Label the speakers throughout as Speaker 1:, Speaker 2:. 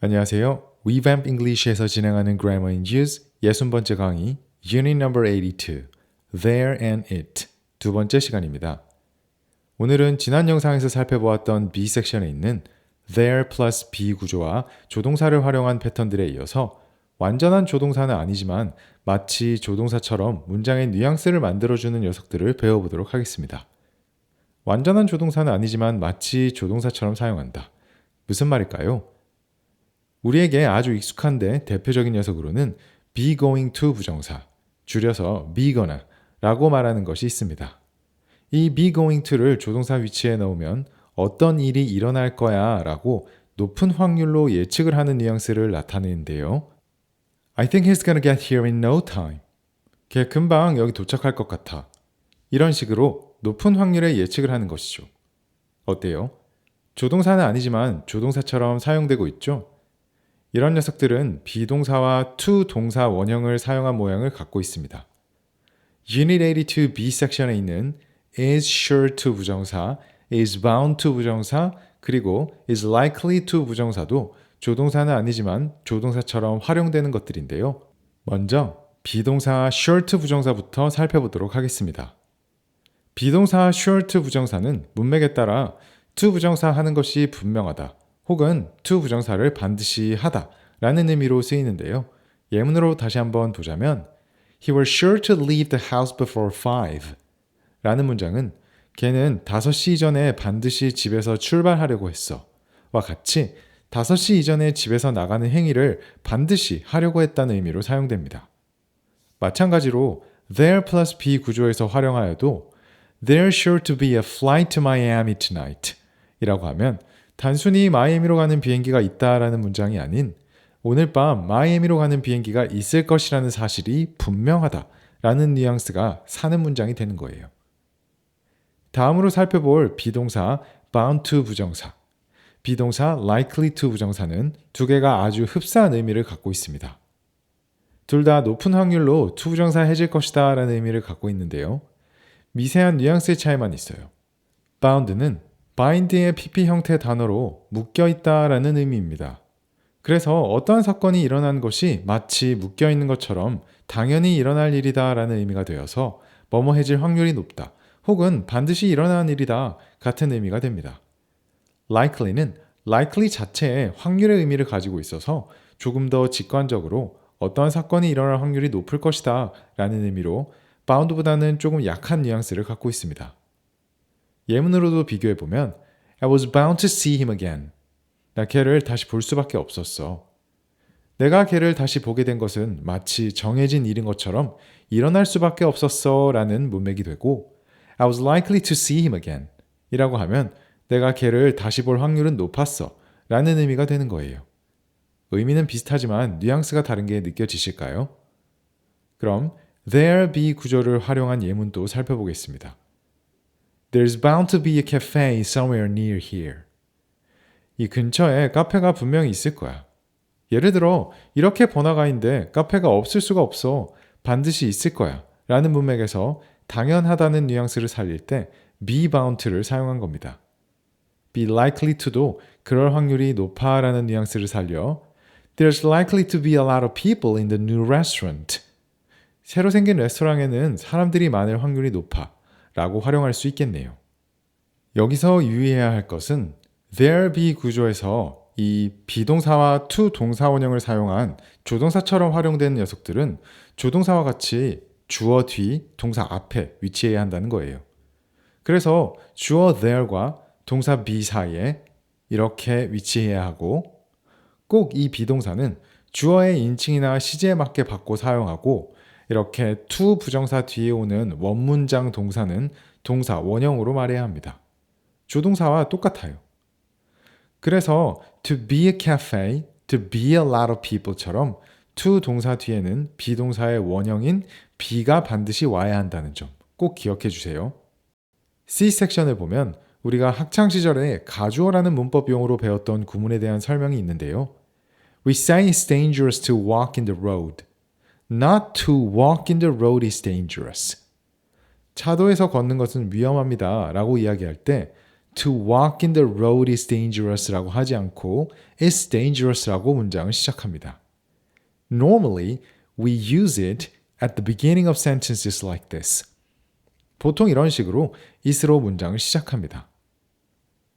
Speaker 1: 안녕하세요. Revamp English에서 진행하는 Grammar in Use 60번째 강의 Unit Number 82 There and It 두 번째 시간입니다. 오늘은 지난 영상에서 살펴보았던 B 섹션에 있는 there plus be 구조와 조동사를 활용한 패턴들에 이어서 완전한 조동사는 아니지만 마치 조동사처럼 문장의 뉘앙스를 만들어주는 녀석들을 배워보도록 하겠습니다. 완전한 조동사는 아니지만 마치 조동사처럼 사용한다. 무슨 말일까요? 우리에게 아주 익숙한데 대표적인 녀석으로는 be going to 부정사, 줄여서 be gonna 라고 말하는 것이 있습니다. 이 be going to를 조동사 위치에 넣으면 어떤 일이 일어날 거야 라고 높은 확률로 예측을 하는 뉘앙스를 나타내는데요. I think he's gonna get here in no time. 걔 금방 여기 도착할 것 같아. 이런 식으로 높은 확률의 예측을 하는 것이죠. 어때요? 조동사는 아니지만 조동사처럼 사용되고 있죠? 이런 녀석들은 비동사와 to 동사 원형을 사용한 모양을 갖고 있습니다. Unit 82 B 섹션에 있는 is sure to 부정사, is bound to 부정사, 그리고 is likely to 부정사도 조동사는 아니지만 조동사처럼 활용되는 것들인데요. 먼저 비동사 sure to 부정사부터 살펴보도록 하겠습니다. 비동사 sure to 부정사는 문맥에 따라 to 부정사 하는 것이 분명하다 혹은 to 부정사를 반드시 하다 라는 의미로 쓰이는데요. 예문으로 다시 한번 보자면 He was sure to leave the house before 5 라는 문장은 걔는 5시 이전에 반드시 집에서 출발하려고 했어 와 같이 5시 이전에 집에서 나가는 행위를 반드시 하려고 했다는 의미로 사용됩니다. 마찬가지로 there plus be 구조에서 활용하여도 There's sure to be a flight to Miami tonight 이라고 하면 단순히 마이애미로 가는 비행기가 있다라는 문장이 아닌 오늘 밤 마이애미로 가는 비행기가 있을 것이라는 사실이 분명하다라는 뉘앙스가 사는 문장이 되는 거예요. 다음으로 살펴볼 비동사 bound to 부정사, 비동사 likely to 부정사는 두 개가 아주 흡사한 의미를 갖고 있습니다. 둘 다 높은 확률로 to 부정사 해질 것이다 라는 의미를 갖고 있는데요. 미세한 뉘앙스의 차이만 있어요. bound는 bind의 pp 형태 단어로 묶여있다 라는 의미입니다. 그래서 어떠한 사건이 일어난 것이 마치 묶여있는 것처럼 당연히 일어날 일이다 라는 의미가 되어서 뭐뭐해질 확률이 높다 혹은 반드시 일어나는 일이다 같은 의미가 됩니다. likely는 likely 자체에 확률의 의미를 가지고 있어서 조금 더 직관적으로 어떠한 사건이 일어날 확률이 높을 것이다 라는 의미로 bound보다는 조금 약한 뉘앙스를 갖고 있습니다. 예문으로도 비교해보면 I was bound to see him again. 나 걔를 다시 볼 수밖에 없었어. 내가 걔를 다시 보게 된 것은 마치 정해진 일인 것처럼 일어날 수밖에 없었어 라는 문맥이 되고 I was likely to see him again 이라고 하면 내가 걔를 다시 볼 확률은 높았어 라는 의미가 되는 거예요. 의미는 비슷하지만 뉘앙스가 다른 게 느껴지실까요? 그럼 there be 구조를 활용한 예문도 살펴보겠습니다. There's bound to be a cafe somewhere near here. 이 근처에 카페가 분명히 있을 거야. 예를 들어 이렇게 번화가인데 카페가 없을 수가 없어. 반드시 있을 거야. 라는 문맥에서 당연하다는 뉘앙스를 살릴 때 be bound to를 사용한 겁니다. be likely to도 그럴 확률이 높아 라는 뉘앙스를 살려 There's likely to be a lot of people in the new restaurant. 새로 생긴 레스토랑에는 사람들이 많을 확률이 높아 라고 활용할 수 있겠네요. 여기서 유의해야 할 것은 there be 구조에서 이 비동사와 to 동사 원형을 사용한 조동사처럼 활용되는 녀석들은 조동사와 같이 주어 뒤, 동사 앞에 위치해야 한다는 거예요. 그래서 주어 there과 동사 be 사이에 이렇게 위치해야 하고 꼭 이 비동사는 주어의 인칭이나 시제에 맞게 바꿔 사용하고 이렇게 to 부정사 뒤에 오는 원문장 동사는 동사 원형으로 말해야 합니다. 조동사와 똑같아요. 그래서 to be a cafe, to be a lot of people처럼 to 동사 뒤에는 비동사의 원형인 be가 반드시 와야 한다는 점 꼭 기억해 주세요. C 섹션을 보면 우리가 학창시절에 가주어라는 문법 용어로 배웠던 구문에 대한 설명이 있는데요. We say it's dangerous to walk in the road. Not to walk in the road is dangerous. 차도에서 걷는 것은 위험합니다 라고 이야기할 때 To walk in the road is dangerous라고 하지 않고 It's dangerous라고 문장을 시작합니다. Normally, we use it at the beginning of sentences like this. 보통 이런 식으로 it으로 문장을 시작합니다.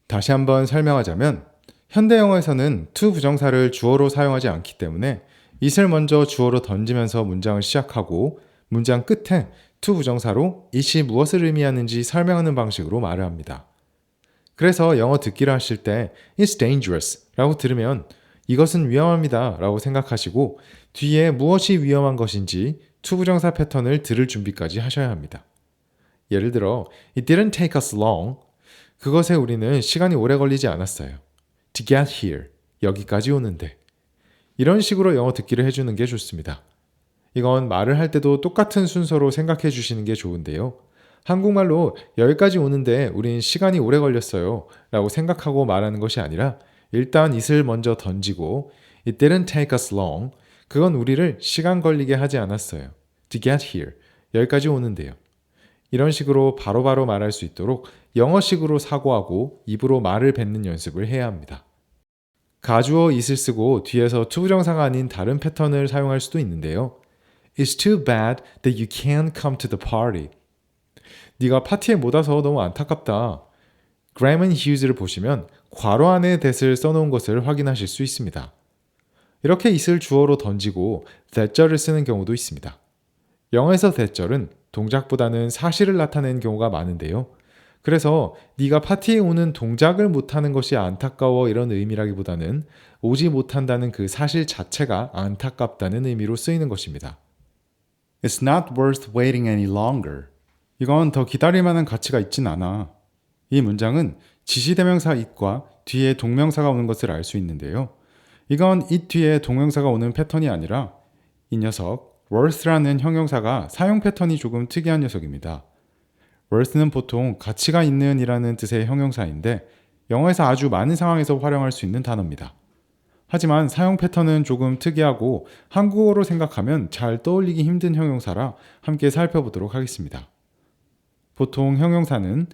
Speaker 1: 다시 한번 설명하자면 현대 영어에서는 to 부정사를 주어로 사용하지 않기 때문에 it을 먼저 주어로 던지면서 문장을 시작하고 문장 끝에 to 부정사로 it이 무엇을 의미하는지 설명하는 방식으로 말을 합니다. 그래서 영어 듣기를 하실 때 It's dangerous 라고 들으면 이것은 위험합니다 라고 생각하시고 뒤에 무엇이 위험한 것인지 to 부정사 패턴을 들을 준비까지 하셔야 합니다. 예를 들어 It didn't take us long. 그것에 우리는 시간이 오래 걸리지 않았어요. To get here. 여기까지 오는데. 이런 식으로 영어 듣기를 해주는 게 좋습니다. 이건 말을 할 때도 똑같은 순서로 생각해 주시는 게 좋은데요. 한국말로 여기까지 오는데 우린 시간이 오래 걸렸어요 라고 생각하고 말하는 것이 아니라 일단 it을 먼저 던지고 It didn't take us long. 그건 우리를 시간 걸리게 하지 않았어요. To get here. 여기까지 오는데요. 이런 식으로 바로바로 말할 수 있도록 영어식으로 사고하고 입으로 말을 뱉는 연습을 해야 합니다. 가주어 it을 쓰고 뒤에서 to 부정사가 아닌 다른 패턴을 사용할 수도 있는데요. It's too bad that you can't come to the party. 네가 파티에 못 와서 너무 안타깝다. Graham Hughes를 보시면 괄호 안에 that을 써놓은 것을 확인하실 수 있습니다. 이렇게 it을 주어로 던지고 that절을 쓰는 경우도 있습니다. 영어에서 that절은 동작보다는 사실을 나타내는 경우가 많은데요. 그래서 네가 파티에 오는 동작을 못하는 것이 안타까워 이런 의미라기보다는 오지 못한다는 그 사실 자체가 안타깝다는 의미로 쓰이는 것입니다. It's not worth waiting any longer. 이건 더 기다릴 만한 가치가 있진 않아. 이 문장은 지시대명사 it과 뒤에 동명사가 오는 것을 알 수 있는데요. 이건 it 뒤에 동명사가 오는 패턴이 아니라 이 녀석 worth라는 형용사가 사용 패턴이 조금 특이한 녀석입니다. worth는 보통 가치가 있는 이라는 뜻의 형용사인데 영어에서 아주 많은 상황에서 활용할 수 있는 단어입니다. 하지만 사용 패턴은 조금 특이하고 한국어로 생각하면 잘 떠올리기 힘든 형용사라 함께 살펴보도록 하겠습니다. 보통 형용사는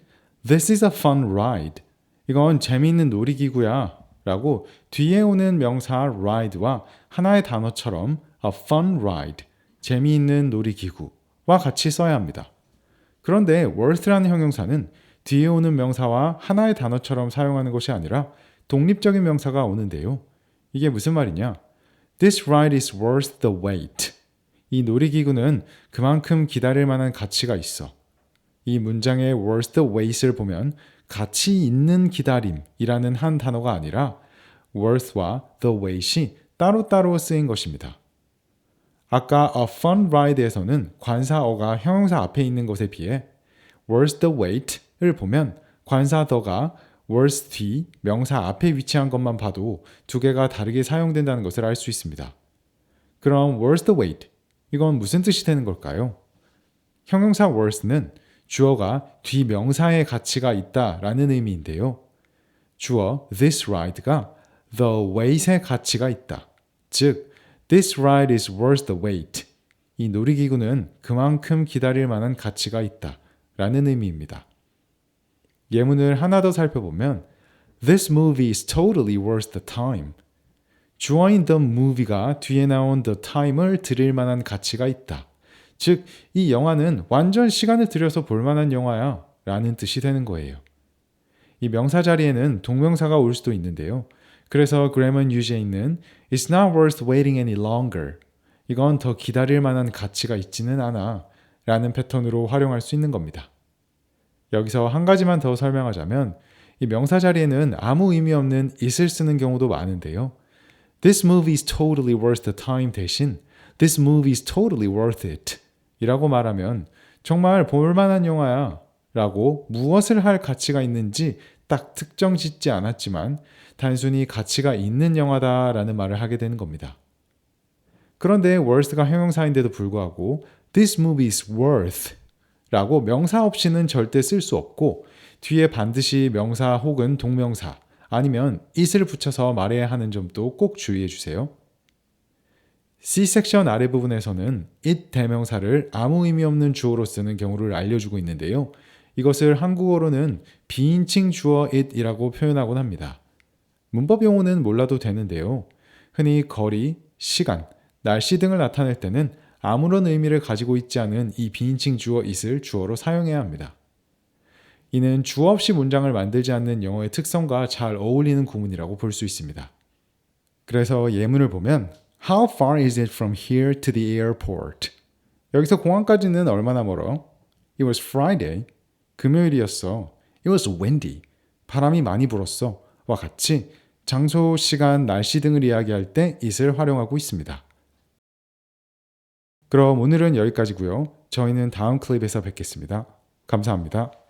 Speaker 1: This is a fun ride. 이건 재미있는 놀이기구야 라고 뒤에 오는 명사 ride와 하나의 단어처럼 a fun ride, 재미있는 놀이기구와 같이 써야 합니다. 그런데 worth라는 형용사는 뒤에 오는 명사와 하나의 단어처럼 사용하는 것이 아니라 독립적인 명사가 오는데요. 이게 무슨 말이냐? This ride is worth the wait. 이 놀이기구는 그만큼 기다릴 만한 가치가 있어. 이 문장의 worth the wait을 보면 가치 있는 기다림이라는 한 단어가 아니라 worth와 the wait이 따로따로 쓰인 것입니다. 아까 a fun ride에서는 관사어가 형용사 앞에 있는 것에 비해 worth the wait을 보면 관사 the가 worth 뒤 명사 앞에 위치한 것만 봐도 두 개가 다르게 사용된다는 것을 알 수 있습니다. 그럼 worth the wait, 이건 무슨 뜻이 되는 걸까요? 형용사 worth는 주어가 뒤 명사의 가치가 있다라는 의미인데요. 주어 this ride가 the wait의 가치가 있다. 즉, this ride is worth the wait. 이 놀이기구는 그만큼 기다릴 만한 가치가 있다 라는 의미입니다. 예문을 하나 더 살펴보면 This movie is totally worth the time. 주어인 the movie가 뒤에 나온 the time을 들일 만한 가치가 있다. 즉, 이 영화는 완전 시간을 들여서 볼 만한 영화야 라는 뜻이 되는 거예요. 이 명사 자리에는 동명사가 올 수도 있는데요. 그래서 Graham Hughes에 있는 It's not worth waiting any longer. 이건 더 기다릴 만한 가치가 있지는 않아 라는 패턴으로 활용할 수 있는 겁니다. 여기서 한 가지만 더 설명하자면 이 명사 자리에는 아무 의미 없는 it을 쓰는 경우도 많은데요. This movie is totally worth the time 대신 This movie is totally worth it 이라고 말하면 정말 볼만한 영화야 라고 무엇을 할 가치가 있는지 딱 특정 짓지 않았지만 단순히 가치가 있는 영화다 라는 말을 하게 되는 겁니다. 그런데 worth가 형용사인데도 불구하고 This movie is worth 라고 명사 없이는 절대 쓸 수 없고 뒤에 반드시 명사 혹은 동명사 아니면 it을 붙여서 말해야 하는 점도 꼭 주의해 주세요. C섹션 아래 부분에서는 it 대명사를 아무 의미 없는 주어로 쓰는 경우를 알려주고 있는데요. 이것을 한국어로는 비인칭 주어 it이라고 표현하곤 합니다. 문법 용어는 몰라도 되는데요. 흔히 거리, 시간, 날씨 등을 나타낼 때는 아무런 의미를 가지고 있지 않은 이 비인칭 주어 it을 주어로 사용해야 합니다. 이는 주어 없이 문장을 만들지 않는 영어의 특성과 잘 어울리는 구문이라고 볼 수 있습니다. 그래서 예문을 보면 How far is it from here to the airport? 여기서 공항까지는 얼마나 멀어? It was Friday. 금요일이었어. It was windy. 바람이 많이 불었어. 와 같이 장소, 시간, 날씨 등을 이야기할 때 it을 활용하고 있습니다. 그럼 오늘은 여기까지고요. 저희는 다음 클립에서 뵙겠습니다. 감사합니다.